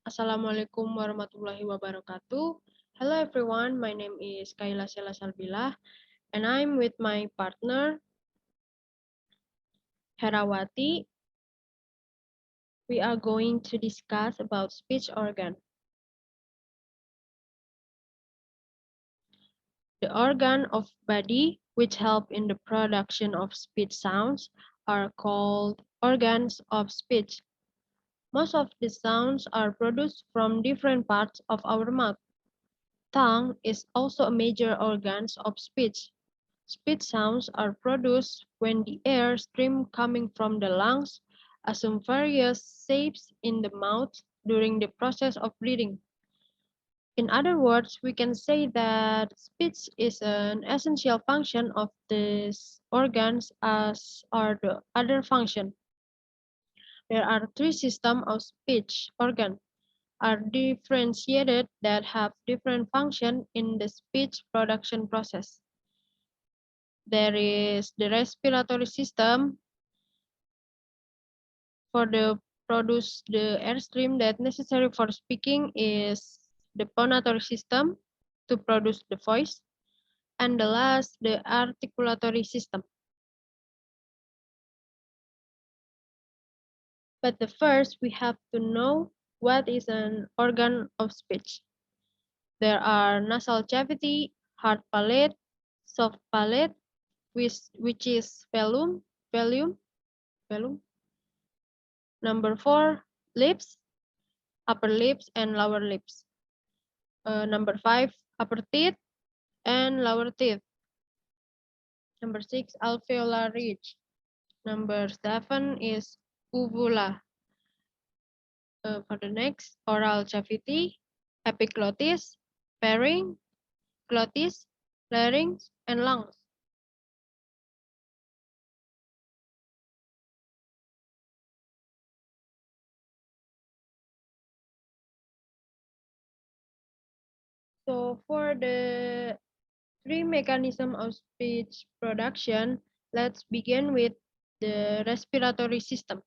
Assalamualaikum warahmatullahi wabarakatuh. Hello everyone, my name is Kayla Sheila salbilah and I'm with my partner Herawati. We are going to discuss about speech organ. The organ of body which help in the production of speech sounds are called organs of speech. Most of the sounds are produced from different parts of our mouth. Tongue is also a major organ of speech. Speech sounds are produced when the air stream coming from the lungs assume various shapes in the mouth during the process of breathing. In other words, we can say that speech is an essential function of these organs as are the other functions. There are three systems of speech organ are differentiated that have different function in the speech production process. There is the respiratory system for the produce the airstream that necessary for speaking is the phonatory system to produce the voice, and the last the articulatory system. But the first we have to know what is an organ of speech. There are nasal cavity, hard palate, soft palate, which is velum. Number four, lips, upper lips and lower lips. Number five, upper teeth and lower teeth. Number six, alveolar ridge. Number seven is uvula. For the next, oral cavity, epiglottis, pharynx, glottis, larynx, and lungs. So for the three mechanisms of speech production, let's begin with the respiratory system.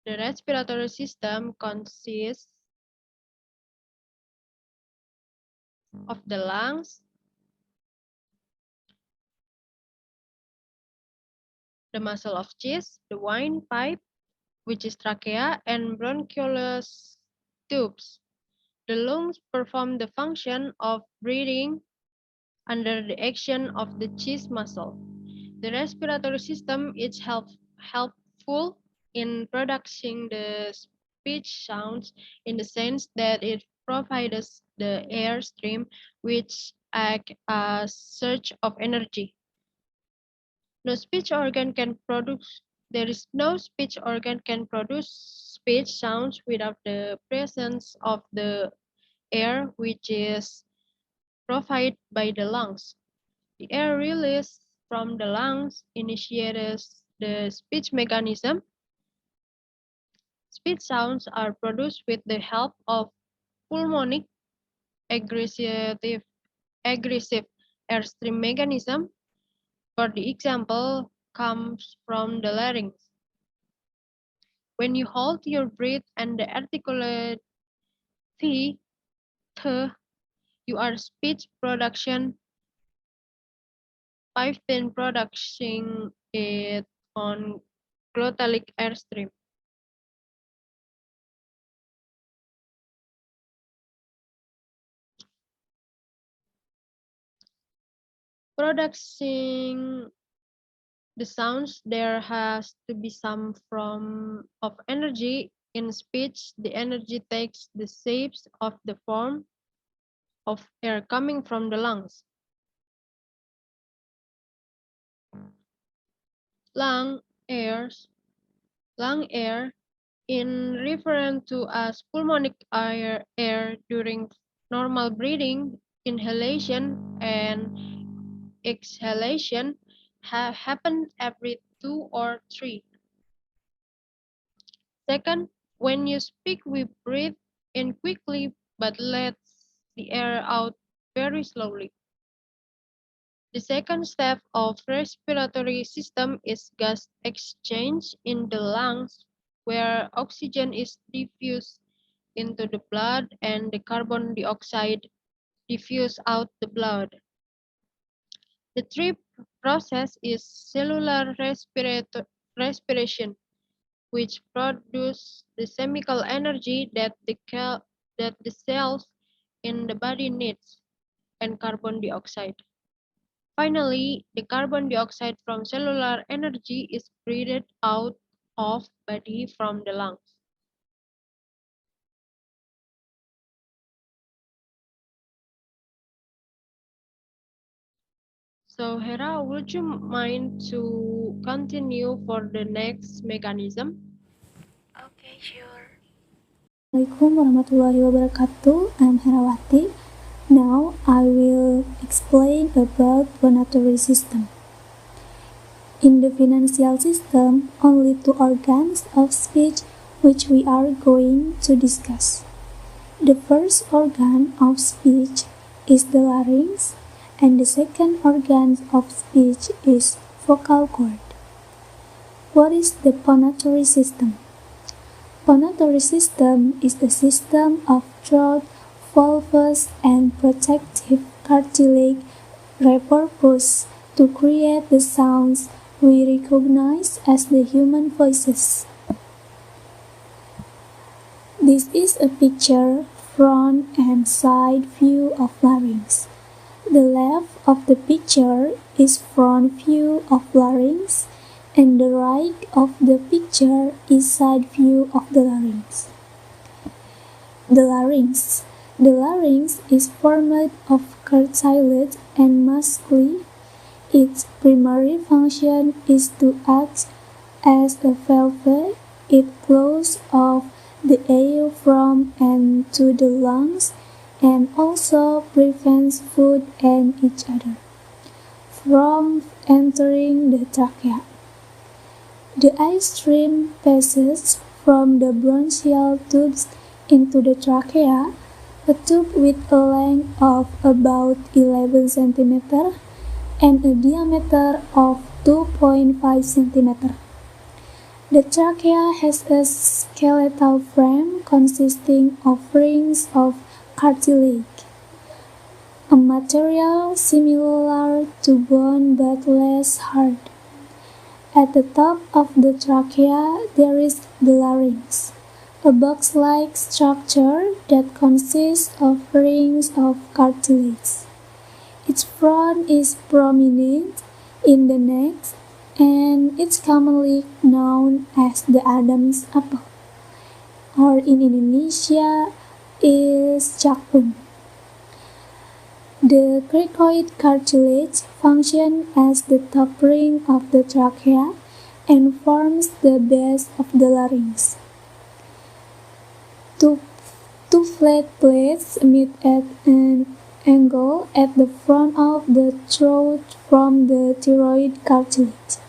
The respiratory system consists of the lungs, the muscle of chest, the windpipe, which is trachea, and bronchiolus tubes. The lungs perform the function of breathing under the action of the chest muscle. The respiratory system is helpful in producing the speech sounds in the sense that it provides the air stream which act as surge of energy. No speech organ can produce There is no speech organ can produce speech sounds without the presence of the air which is provided by the lungs. The air released from the lungs initiates the speech mechanism. Speech sounds are produced with the help of pulmonic aggressive, aggressive airstream mechanism. For the example, comes from the larynx. When you hold your breath and the articulate th, th, you are speech production 15 production it on glottalic airstream. Producing the sounds, there has to be some form of energy in speech. The energy takes the shapes of the form of air coming from the lungs. Lung airs, lung air in referred to as pulmonic air during normal breathing, inhalation and exhalation happen every 2 or 3. Second, when you speak, we breathe in quickly but let the air out very slowly. The second step of respiratory system is gas exchange in the lungs, where oxygen is diffused into the blood and the carbon dioxide diffused out the blood. The third process is cellular respiration, which produces the chemical energy that the cells in the body needs, and carbon dioxide. Finally, the carbon dioxide from cellular energy is breathed out of body from the lungs. So Hera, would you mind to continue for the next mechanism? Okay, sure. Assalamualaikum warahmatullahi wabarakatuh. I'm Herawati. Now I will explain about planetary system. In the financial system, only two organs of speech which we are going to discuss. The first organ of speech is the larynx, and the second organ of speech is vocal cord. What is the phonatory system? Phonatory system is the system of throat, volvus, and protective cartilage repurposed to create the sounds we recognize as the human voices. This is a picture front and side view of larynx. The left of the picture is front view of larynx, and the right of the picture is side view of the larynx. The larynx. The larynx is formed of cartilage and muscle. Its primary function is to act as a valve. It closes off the air from and to the lungs and also prevents food and each other from entering the trachea. The air stream passes from the bronchial tubes into the trachea, a tube with a length of about 11 cm and a diameter of 2.5 cm. The trachea has a skeletal frame consisting of rings of cartilage, a material similar to bone but less hard. At the top of the trachea there is the larynx, a box-like structure that consists of rings of cartilage. Its front is prominent in the neck and it's commonly known as the Adam's apple, or in Indonesia is jakun. The cricoid cartilage functions as the top ring of the trachea and forms the base of the larynx. Two flat plates meet at an angle at the front of the throat from the thyroid cartilage.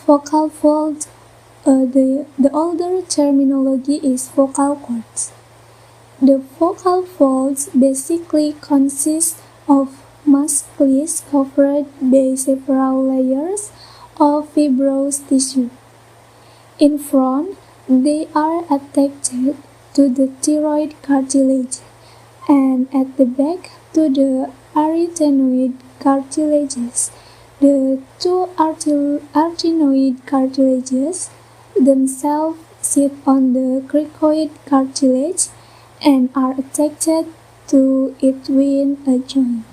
Vocal folds. The older terminology is vocal cords. The vocal folds basically consist of muscles covered by several layers of fibrous tissue. In front, they are attached to the thyroid cartilage, and at the back to the arytenoid cartilages. The two arytenoid cartilages themselves sit on the cricoid cartilage and are attached to it with a joint.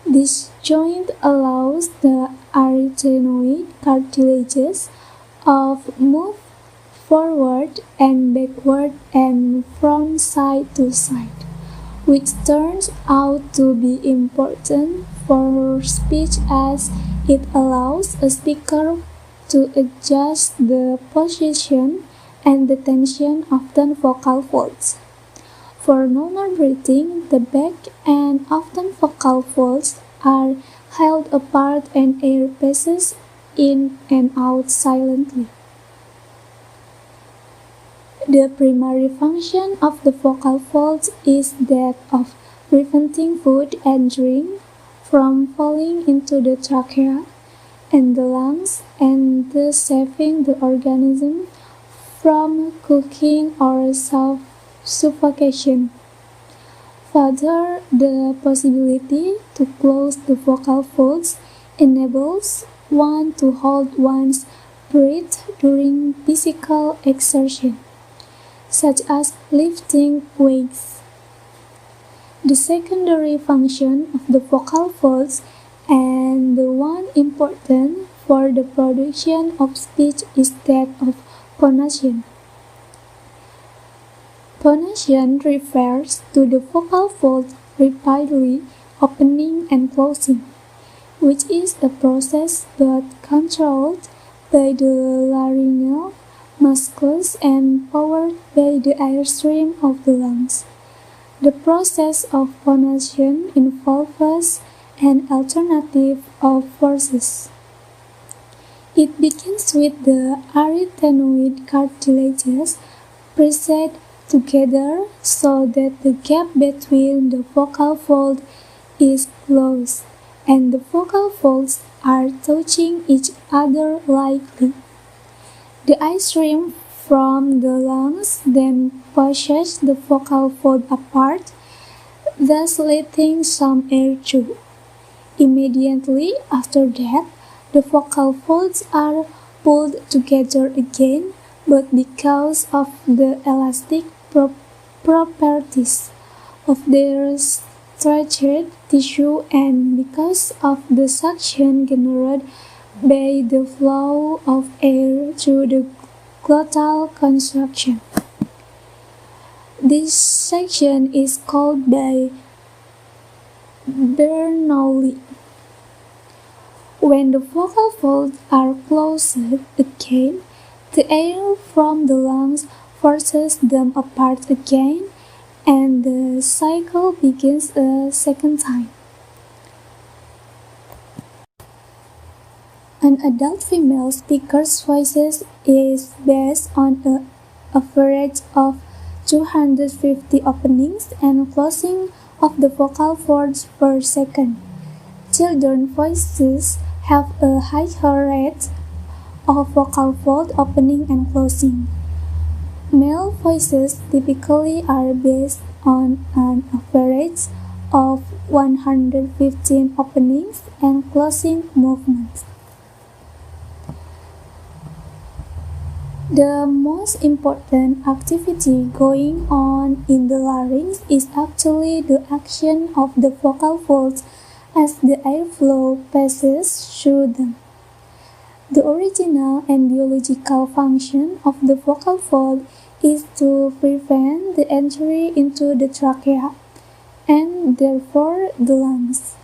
This joint allows the arytenoid cartilages of move forward and backward and from side to side, which turns out to be important for speech as it allows a speaker to adjust the position and the tension of the vocal folds. For normal breathing, the back and often vocal folds are held apart and air passes in and out silently. The primary function of the vocal folds is that of preventing food and drink from falling into the trachea and the lungs, and thus saving the organism from cooking or suffocation. Further, the possibility to close the vocal folds enables one to hold one's breath during physical exertion, such as lifting weights. The secondary function of the vocal folds, and the one important for the production of speech, is that of phonation. Phonation refers to the vocal folds repeatedly opening and closing, which is a process both controlled by the laryngeal muscles and powered by the airstream of the lungs. The process of phonation involves an alternative of forces. It begins with the arytenoid cartilages pressed together so that the gap between the vocal fold is closed and the vocal folds are touching each other lightly. The air stream from the lungs then pushes the vocal fold apart, thus letting some air through. Immediately after that, the vocal folds are pulled together again, but because of the elastic properties of their stretched tissue and because of the suction generated by the flow of air through the glottal construction. This section is called by Bernoulli. When the vocal folds are closed again, the air from the lungs forces them apart again, and the cycle begins a second time. An adult female speaker's voice is based on an average of 250 openings and closing of the vocal folds per second. Children's voices have a higher rate of vocal fold opening and closing. Male voices typically are based on an average of 115 openings and closing movements. The most important activity going on in the larynx is actually the action of the vocal folds as the airflow passes through them. The original and biological function of the vocal fold is to prevent the entry into the trachea, and therefore the lungs,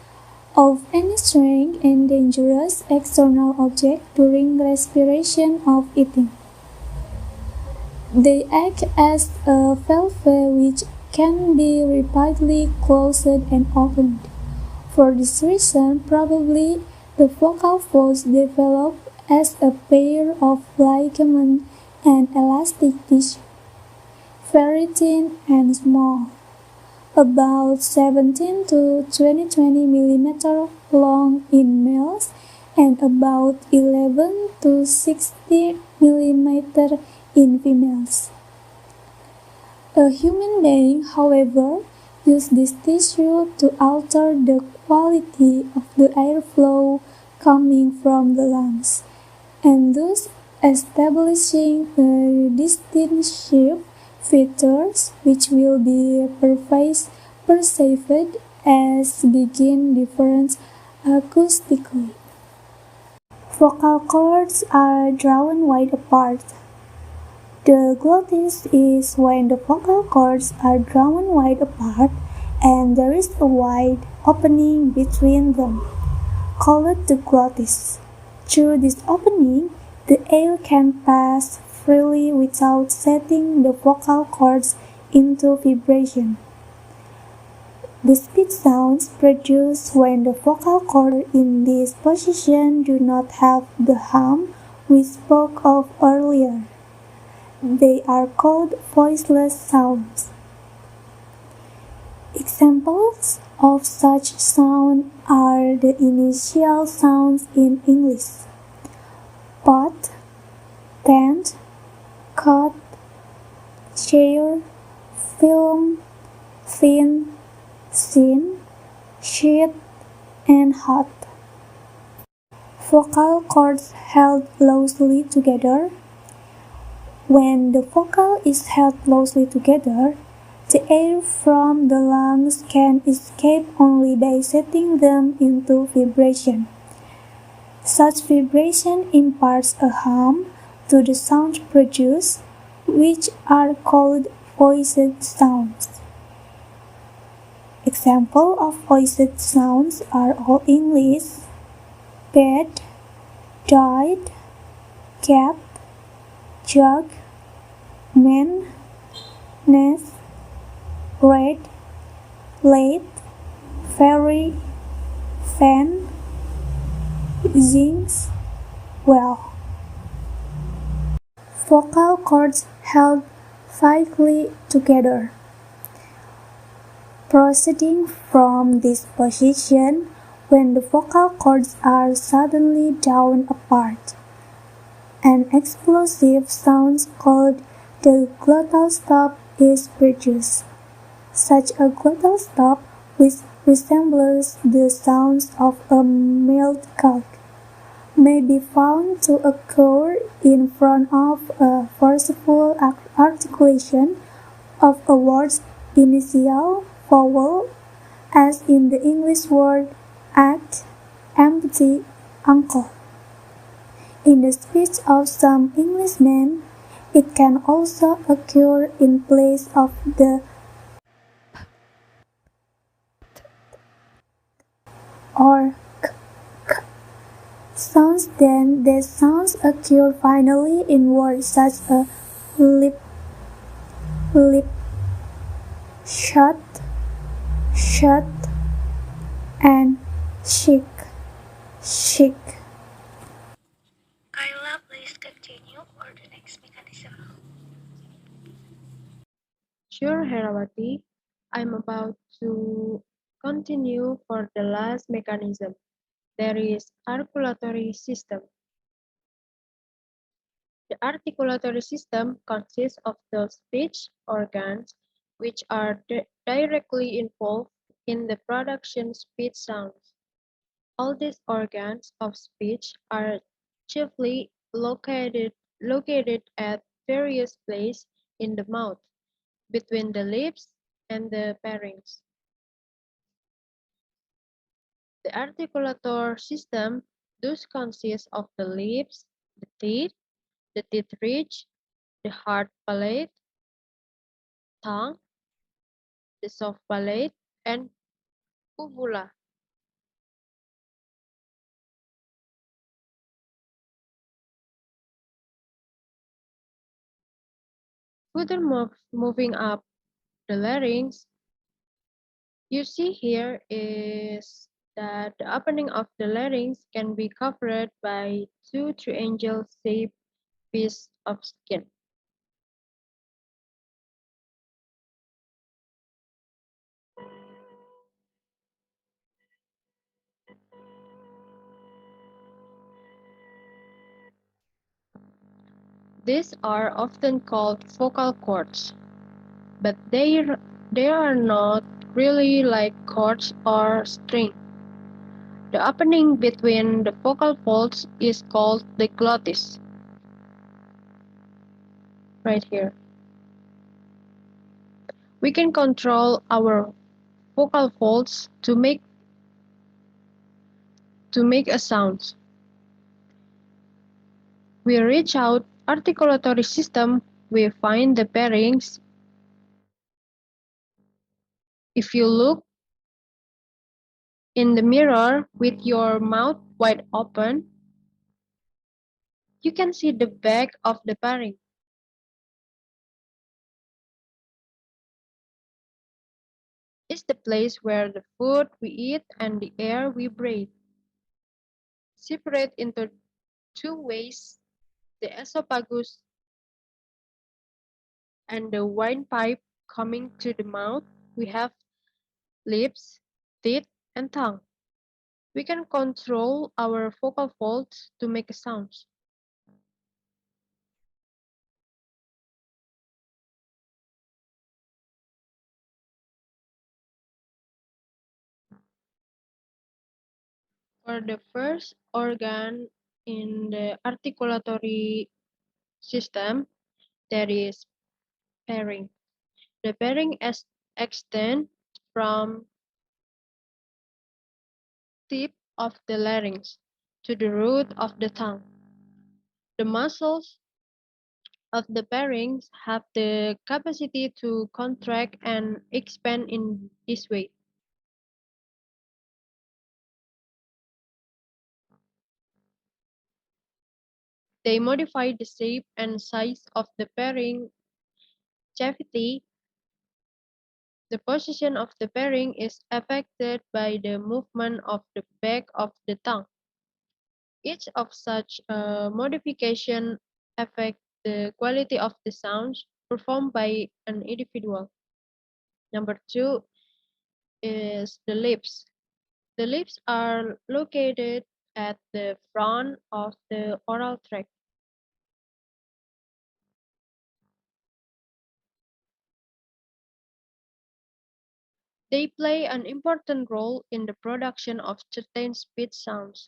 of any strange and dangerous external object during respiration or eating. They act as a valve which can be repeatedly closed and opened. For this reason, probably the vocal folds develop as a pair of ligament and elastic tissue, very thin and small, about 17 to 20 mm long in males and about 11 to 60 mm in females. A human being, however, uses this tissue to alter the quality of the airflow coming from the lungs, and thus establishing a distinctive features which will be perceived as being different acoustically. Vocal cords are drawn wide apart. The glottis is when the vocal cords are drawn wide apart and there is a wide opening between them, called the glottis. Through this opening, the air can pass freely without setting the vocal cords into vibration. The speech sounds produced when the vocal cords in this position do not have the hum we spoke of earlier. They are called voiceless sounds. Examples of such sounds are the initial sounds in English: pot, tent, cot, chair, film, thin, thin, sheet, and hot. Vocal cords held loosely together. When the vocal is held closely together, the air from the lungs can escape only by setting them into vibration. Such vibration imparts a hum to the sounds produced, which are called voiced sounds. Examples of voiced sounds are Old English, bed, died, cat, jug, man, nest, red, late, fairy, fan, zincs, well. Vocal cords held tightly together. Proceeding from this position, when the vocal cords are suddenly drawn apart, an explosive sound called the glottal stop is produced. Such a glottal stop, which resembles the sounds of a milk cow, may be found to occur in front of a forceful articulation of a word's initial vowel, as in the English word at, empty, uncle. In the speech of some Englishmen, it can also occur in place of the or sounds. Then the sounds occur finally in words such as lip, lip, shut, shut, and chic, chic. Kayla, please continue for the next mechanism. Sure, Herawati. I'm about to continue for the last mechanism. There is articulatory system. The articulatory system consists of the speech organs which are directly involved in the production of speech sounds. All these organs of speech are chiefly located at various places in the mouth, between the lips and the pharynx. The articulator system thus consists of the lips, the teeth ridge, the hard palate, tongue, the soft palate, and uvula. Furthermore, moving up the larynx, you see here is that the opening of the larynx can be covered by two triangle-shaped pieces of skin. These are often called vocal cords, but they are not really like cords or string. The opening between the vocal folds is called the glottis, right here. We can control our vocal folds to make a sound. We reach out articulatory system, we find the pharynx. If you look in the mirror with your mouth wide open, you can see the back of the pharynx. It's the place where the food we eat and the air we breathe separate into two ways, the esophagus and the windpipe coming to the mouth. We have lips, teeth, and tongue. We can control our vocal folds to make sounds. For the first organ in the articulatory system, there is pairing. The pairing extends from tip of the larynx to the root of the tongue. The muscles of the pharynx have the capacity to contract and expand in this way. They modify the shape and size of the pharynx cavity. The position of the pharynx is affected by the movement of the back of the tongue. Each of such modification affects the quality of the sounds performed by an individual. Number two is the lips. The lips are located at the front of the oral tract. They play an important role in the production of certain speech sounds.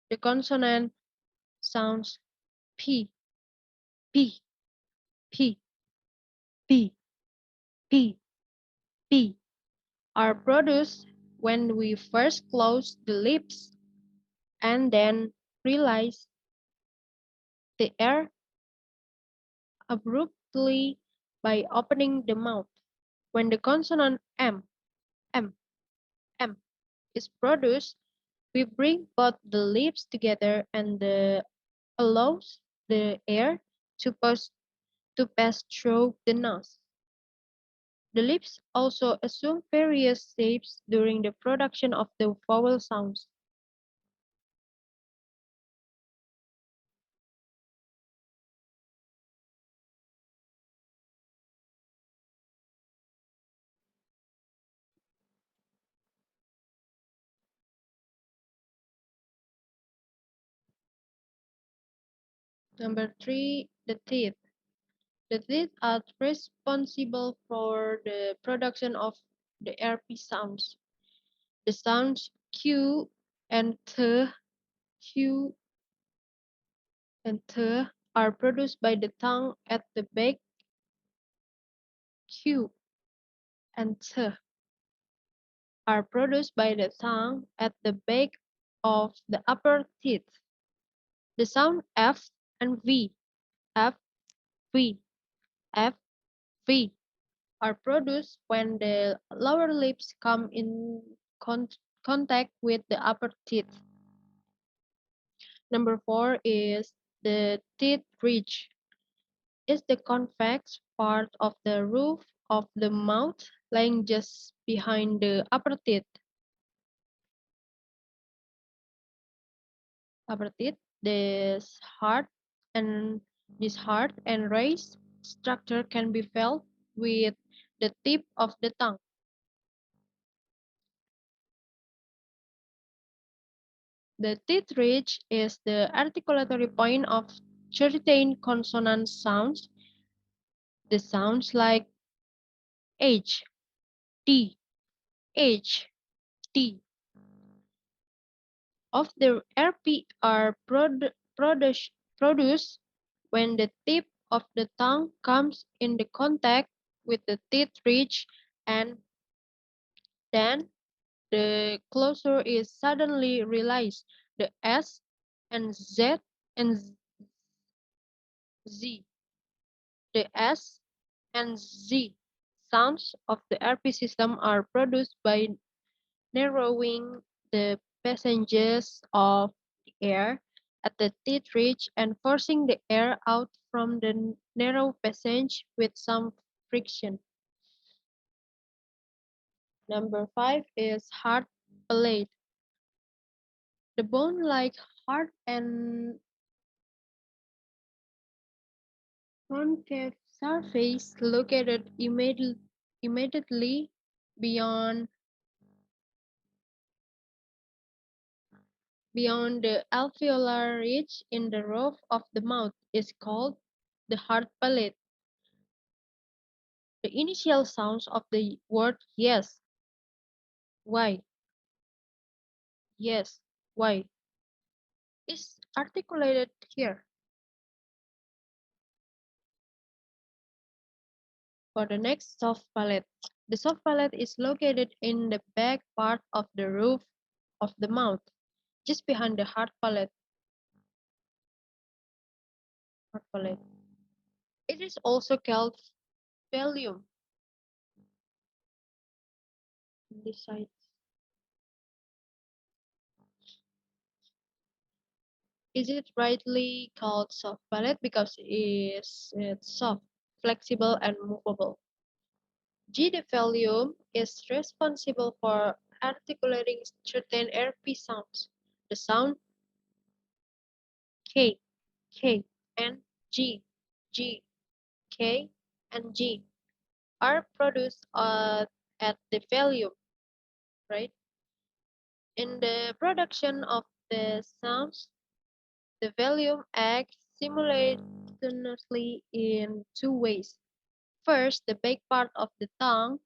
The consonant sounds P, P, P, P, P, P are produced when we first close the lips and then release the air abruptly by opening the mouth. When the consonant M, M is produced, we bring both the lips together and allows the air to pass through the nose. The lips also assume various shapes during the production of the vowel sounds. Number three, the teeth. The teeth are responsible for the production of the RP sounds. The sounds Q and T, Q and T are produced by the tongue at the back. Q and T are produced by the tongue at the back of the upper teeth. The sound F and V, F, V, F, V are produced when the lower lips come in contact with the upper teeth. Number four is the teeth ridge. It's the convex part of the roof of the mouth lying just behind the upper teeth. Upper teeth. And this hard and raised structure can be felt with the tip of the tongue. The teeth ridge is the articulatory point of certain consonant sounds. The sounds like H, T, H, T of the RP are produced when the tip of the tongue comes in the contact with the teeth ridge and then the closure is suddenly released. The S and Z and Z. The S and Z sounds of the RP system are produced by narrowing the passages of the air at the teeth ridge and forcing the air out from the narrow passage with some friction. Number five is hard palate. The bone-like hard and concave surface located immediately beyond beyond the alveolar ridge in the roof of the mouth is called the hard palate. The initial sounds of the word yes, why, yes, why is articulated here. For the next soft palate, the soft palate is located in the back part of the roof of the mouth, just behind the hard palate. Hard palate. It is also called velium. This side. Is it rightly called soft palate because it's soft, flexible, and movable? G. The velium is responsible for articulating certain RP sounds. The sound K, K, and G, G, K, and G are produced at the velium, right? In the production of the sounds, the velium acts simultaneously in two ways. First, the back part of the tongue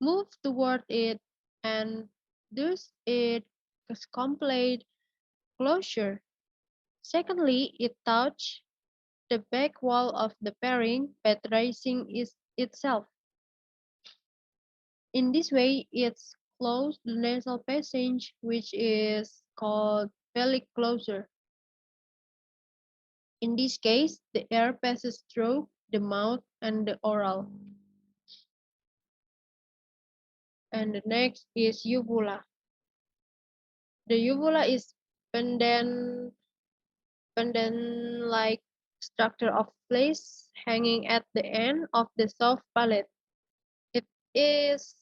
moves toward it and thus it is complete closure. Secondly, it touches the back wall of the pharynx by raising itself. In this way, it's closed the nasal passage, which is called phallic closure. In this case, the air passes through the mouth and the oral. And the next is uvula. The uvula is pendant-like structure of flesh hanging at the end of the soft palate. It is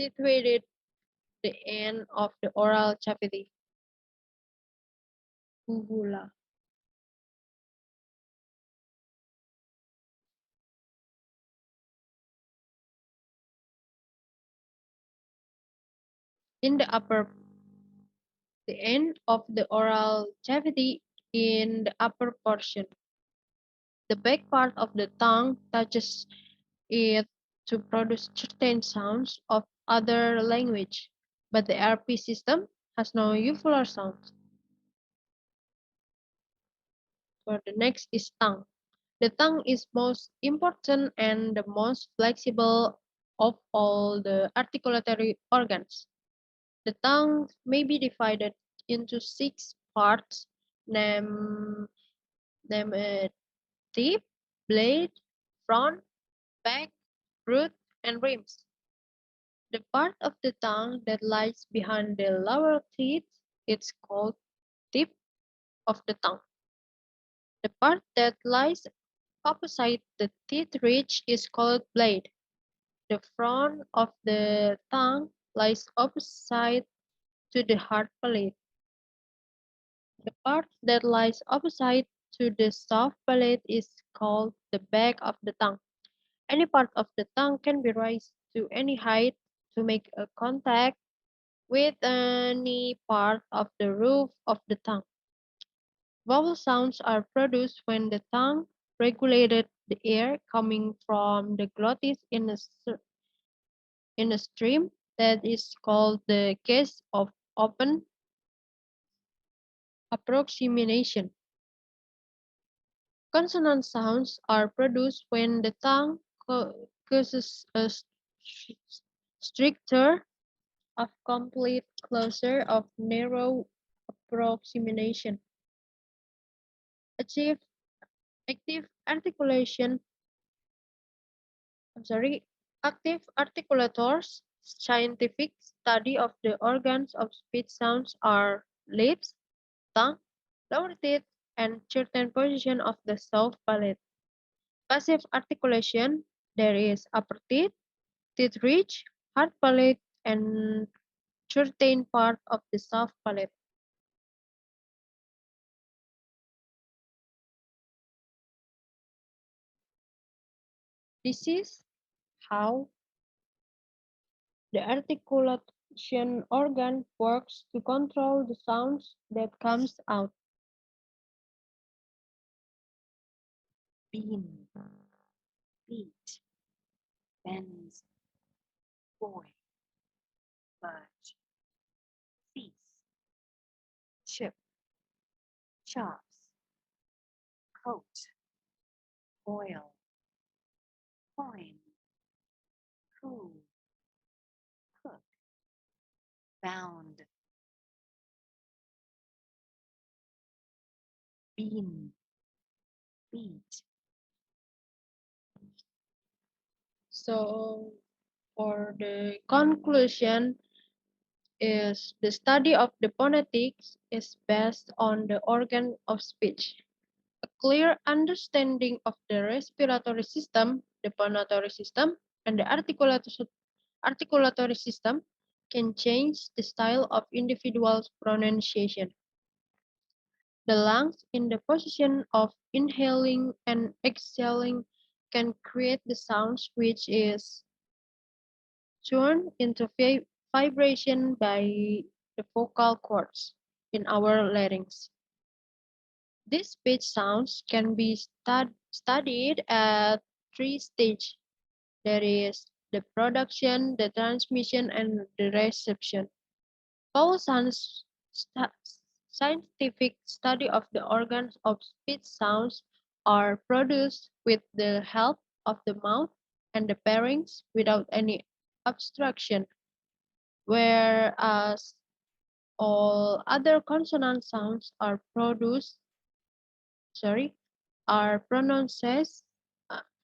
situated at the end of the oral cavity. Uvula. In the upper, the end of the oral cavity in the upper portion. The back part of the tongue touches it to produce certain sounds of other language, but the RP system has no uvular sound. For the next is tongue. The tongue is most important and the most flexible of all the articulatory organs. The tongue may be divided into six parts, named, named tip, blade, front, back, root, and rims. The part of the tongue that lies behind the lower teeth is called tip of the tongue. The part that lies opposite the teeth ridge is called blade. The front of the tongue lies opposite to the hard palate. The part that lies opposite to the soft palate is called the back of the tongue. Any part of the tongue can be raised to any height to make a contact with any part of the roof of the tongue. Vowel sounds are produced when the tongue regulated the air coming from the glottis in a stream that is called the case of open approximation. Consonant sounds are produced when the tongue causes a stricter of complete closure of narrow approximation. Achieve active articulation, I'm sorry, active articulators, scientific study of the organs of speech sounds are lips, tongue, lower teeth, and certain position of the soft palate. Passive articulation, there is upper teeth, teeth ridge, hard palate, and certain part of the soft palate. This is how The articulation organ works to control the sounds that comes out. Bean, beat, bends, boy, budge, cease, chip, chops, coat, boil, coin, cool, cook, bound, bean, beat. So, for the conclusion, is the study of the phonetics is based on the organ of speech. A clear understanding of the respiratory system, the phonatory system, and the articulatory system can change the style of individual's pronunciation. The lungs in the position of inhaling and exhaling can create the sounds which is turned into vibration by the vocal cords in our larynx. These speech sounds can be studied at three stages. There is the production, the transmission, and the reception. Paul San's scientific study of the organs of speech sounds are produced with the help of the mouth and the pharynx without any obstruction, whereas all other consonant sounds are sorry, are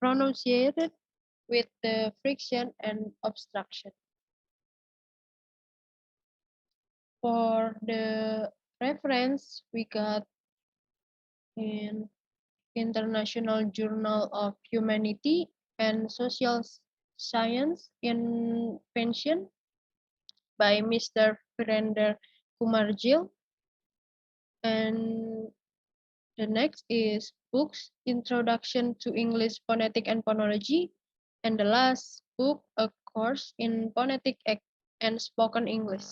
pronunciated with the friction and obstruction. For the reference, we got in International Journal of Humanity and Social Science Invention by Mr. Virender Kumarjil. And the next is books, Introduction to English Phonetic and Phonology. And the last book, A Course in Phonetic and Spoken English.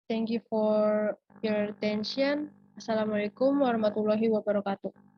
Thank you for your attention. Assalamualaikum warahmatullahi wabarakatuh.